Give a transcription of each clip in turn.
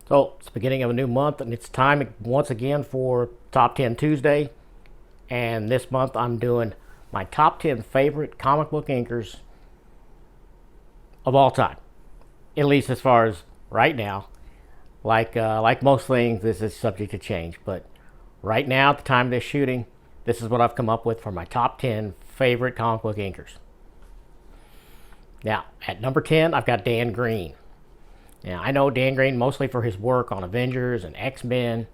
So it's the beginning of a new month, and it's time once again for Top 10 Tuesday. And this month I'm doing my top 10 favorite comic book inkers of all time, at least as far as right now. Like most things, this is subject to change. But right now, at the time of this shooting, this is what I've come up with for my top 10 favorite comic book inkers. Now, at number 10, I've got Dan Green. Now, I know Dan Green mostly for his work on Avengers and X-Men,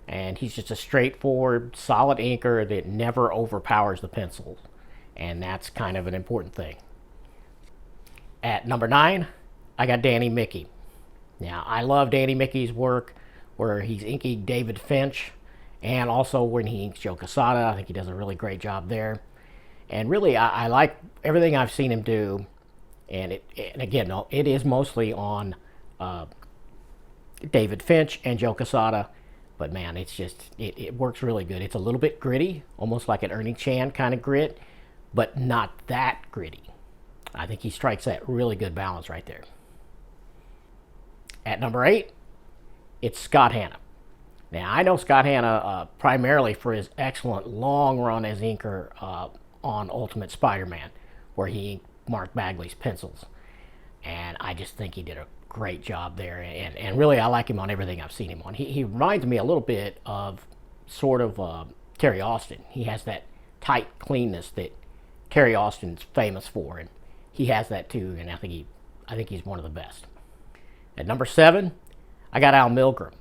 and he's just a straightforward, solid inker that never overpowers the pencil, and that's kind of an important thing. At number 9, I got Danny Miki. Now, I love Danny Miki's work where he's inking David Finch, and also when he inks Joe Quesada. I think he does a really great job there. And really, I like everything I've seen him do, and again, no, it is mostly on David Finch and Joe Quesada, but man, it works really good. It's a little bit gritty, almost like an Ernie Chan kind of grit, but not that gritty. I think he strikes that really good balance right there. At number 8, it's Scott Hanna. Now, I know Scott Hanna primarily for his excellent long run as inker on Ultimate Spider-Man, where he inked Mark Bagley's pencils. And I just think he did a great job there. And really, I like him on everything I've seen him on. He reminds me a little bit of sort of Terry Austin. He has that tight cleanness that Terry Austin's famous for. And he has that too. And I think he's one of the best. At number 7, I got Al Milgrom.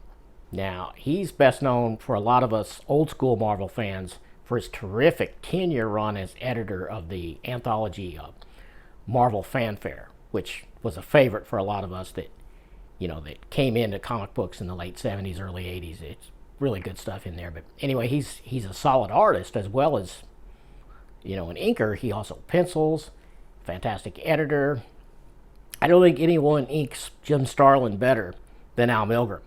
Now, he's best known for a lot of us old school Marvel fans for his terrific 10-year run as editor of the anthology Marvel Fanfare, which was a favorite for a lot of us that came into comic books in the late 70s, early 80s. It's really good stuff in there. But anyway, he's a solid artist as well as, an inker. He also pencils, fantastic editor. I don't think anyone inks Jim Starlin better than Al Milgrom.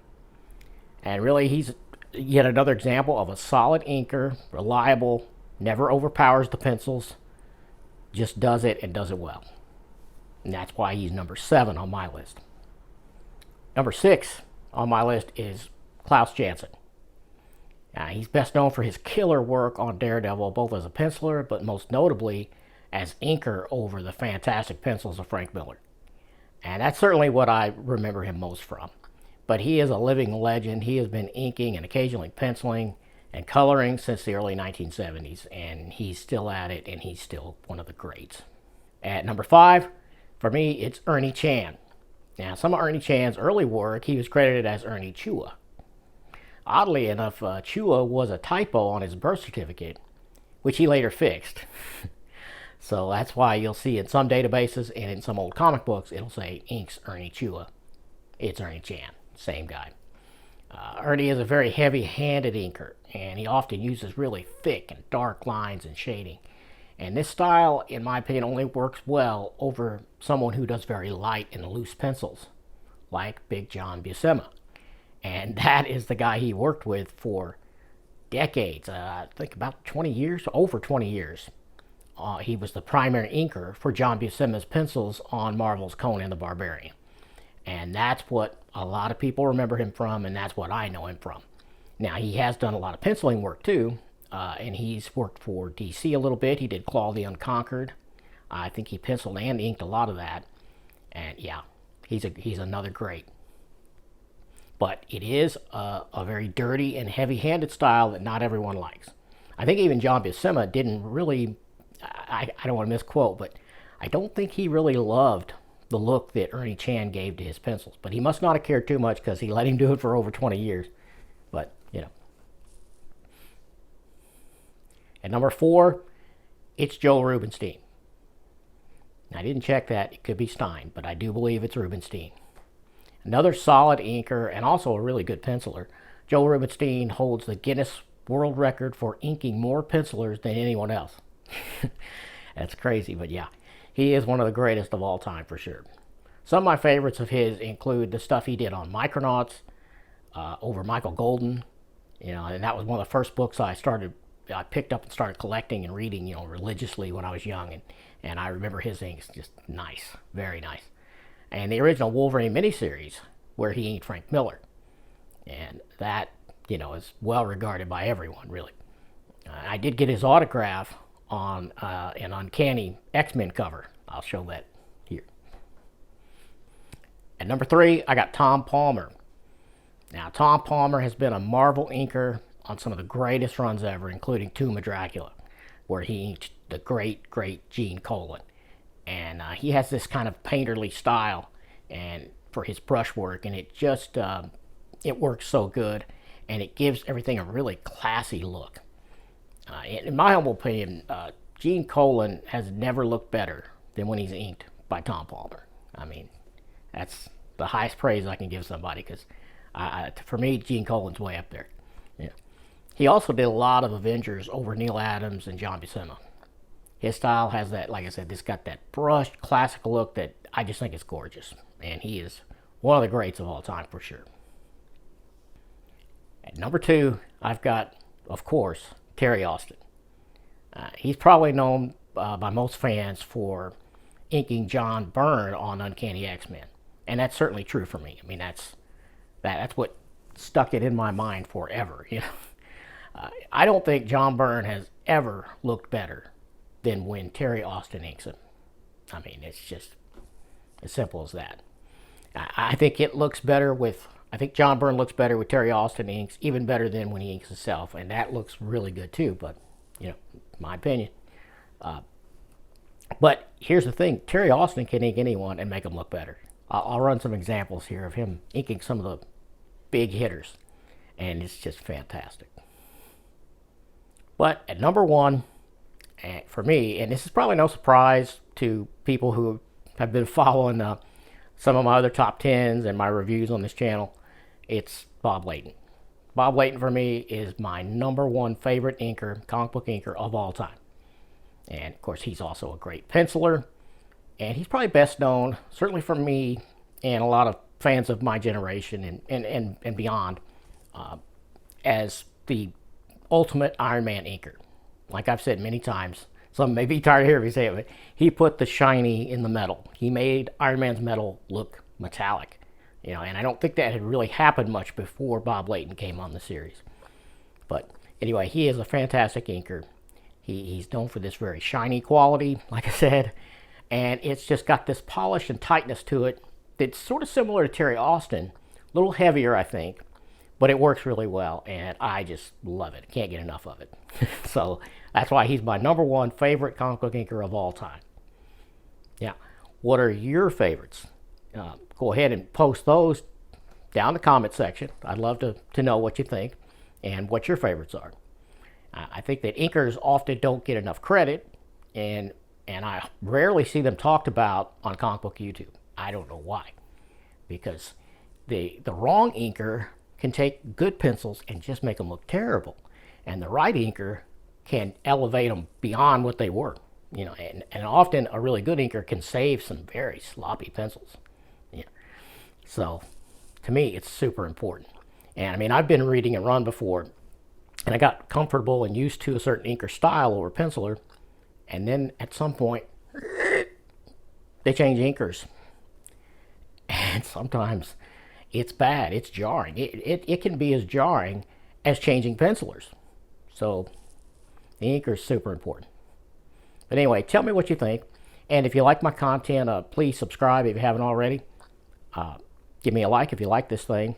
And really, he's yet another example of a solid inker, reliable, never overpowers the pencils, just does it and does it well. And that's why he's number 7 on my list. Number 6 on my list is Klaus Janson. He's best known for his killer work on Daredevil, both as a penciler, but most notably as inker over the fantastic pencils of Frank Miller. And that's certainly what I remember him most from. But he is a living legend. He has been inking and occasionally penciling and coloring since the early 1970s, and he's still at it, and he's still one of the greats. At number 5, for me, it's Ernie Chan. Now, some of Ernie Chan's early work, he was credited as Ernie Chua. Oddly enough, Chua was a typo on his birth certificate, which he later fixed. So that's why you'll see in some databases and in some old comic books, it'll say inks Ernie Chua. It's Ernie Chan, same guy. Ernie is a very heavy-handed inker, and he often uses really thick and dark lines and shading. And this style, in my opinion, only works well over someone who does very light and loose pencils, like Big John Buscema. And that is the guy he worked with for decades, I think about 20 years, over 20 years. He was the primary inker for John Buscema's pencils on Marvel's Conan the Barbarian. And that's what a lot of people remember him from, and that's what I know him from. Now, he has done a lot of penciling work, too, and he's worked for DC a little bit. He did Claw the Unconquered. I think he penciled and inked a lot of that. And, yeah, he's another great. But it is a very dirty and heavy-handed style that not everyone likes. I think even John Buscema didn't really... I don't want to misquote, but I don't think he really loved the look that Ernie Chan gave to his pencils. But he must not have cared too much because he let him do it for over 20 years. But, At number 4, it's Joe Rubinstein. Now, I didn't check that. It could be Stein, but I do believe it's Rubinstein. Another solid inker and also a really good penciler. Joe Rubinstein holds the Guinness World Record for inking more pencilers than anyone else. That's crazy, but yeah, he is one of the greatest of all time for sure. Some of my favorites of his include the stuff he did on Micronauts, over Michael Golden, and that was one of the first books I picked up and started collecting and reading, religiously when I was young, and I remember his inks just nice, very nice. And the original Wolverine miniseries, where he inked Frank Miller. And that, is well regarded by everyone, really. I did get his autograph on an Uncanny X-Men cover. I'll show that here. At number 3, I got Tom Palmer. Now, Tom Palmer has been a Marvel inker on some of the greatest runs ever, including Tomb of Dracula, where he inked the great, great Gene Colan. And he has this kind of painterly style and for his brushwork, and it just, it works so good, and it gives everything a really classy look. In my humble opinion, Gene Colan has never looked better than when he's inked by Tom Palmer. I mean, that's the highest praise I can give somebody, because for me, Gene Colan's way up there. Yeah. He also did a lot of Avengers over Neil Adams and John Buscema. His style has that, like I said, it's got that brushed, classical look that I just think is gorgeous. And he is one of the greats of all time, for sure. At number 2, I've got, of course, Terry Austin. He's probably known by most fans for inking John Byrne on Uncanny X-Men. And that's certainly true for me. I mean, that's what stuck it in my mind forever. I don't think John Byrne has ever looked better than when Terry Austin inks him. I mean, it's just as simple as that. I think it looks better with, I think John Byrne looks better with Terry Austin inks, even better than when he inks himself, and that looks really good too, but, my opinion. But here's the thing, Terry Austin can ink anyone and make them look better. I'll run some examples here of him inking some of the big hitters, and it's just fantastic. But at number 1, for me, and this is probably no surprise to people who have been following some of my other top 10s and my reviews on this channel, it's Bob Layton. Bob Layton, for me, is my number 1 favorite inker, comic book inker of all time. And, of course, he's also a great penciler. And he's probably best known, certainly for me and a lot of fans of my generation and beyond, as the ultimate Iron Man inker. Like I've said many times, some may be tired of hearing me say it, but he put the shiny in the metal. He made Iron Man's metal look metallic. And I don't think that had really happened much before Bob Layton came on the series. But anyway, he is a fantastic inker. He's known for this very shiny quality, like I said, and it's just got this polish and tightness to it that's sort of similar to Terry Austin, a little heavier, I think, but it works really well, and I just love it. Can't get enough of it. So that's why he's my number 1 favorite comic book inker of all time. Yeah, what are your favorites? Go ahead and post those down in the comment section. I'd love to know what you think and what your favorites are. I think that inkers often don't get enough credit, and I rarely see them talked about on comic book YouTube. I don't know why. Because the wrong inker can take good pencils and just make them look terrible. And the right inker can elevate them beyond what they were. And often a really good inker can save some very sloppy pencils. So, to me, it's super important. And, I mean, I've been reading a run before, and I got comfortable and used to a certain inker style over penciler, and then at some point, they change inkers. And sometimes it's bad, it's jarring. It can be as jarring as changing pencilers. So, the inker is super important. But anyway, tell me what you think. And if you like my content, please subscribe if you haven't already. Give me a like if you like this thing.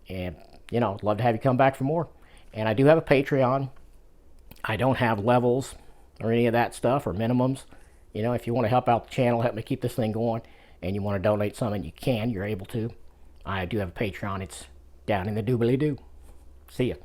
And, I'd love to have you come back for more. And I do have a Patreon. I don't have levels or any of that stuff or minimums. If you want to help out the channel, help me keep this thing going, and you want to donate something, you're able to. I do have a Patreon. It's down in the doobly-doo. See ya.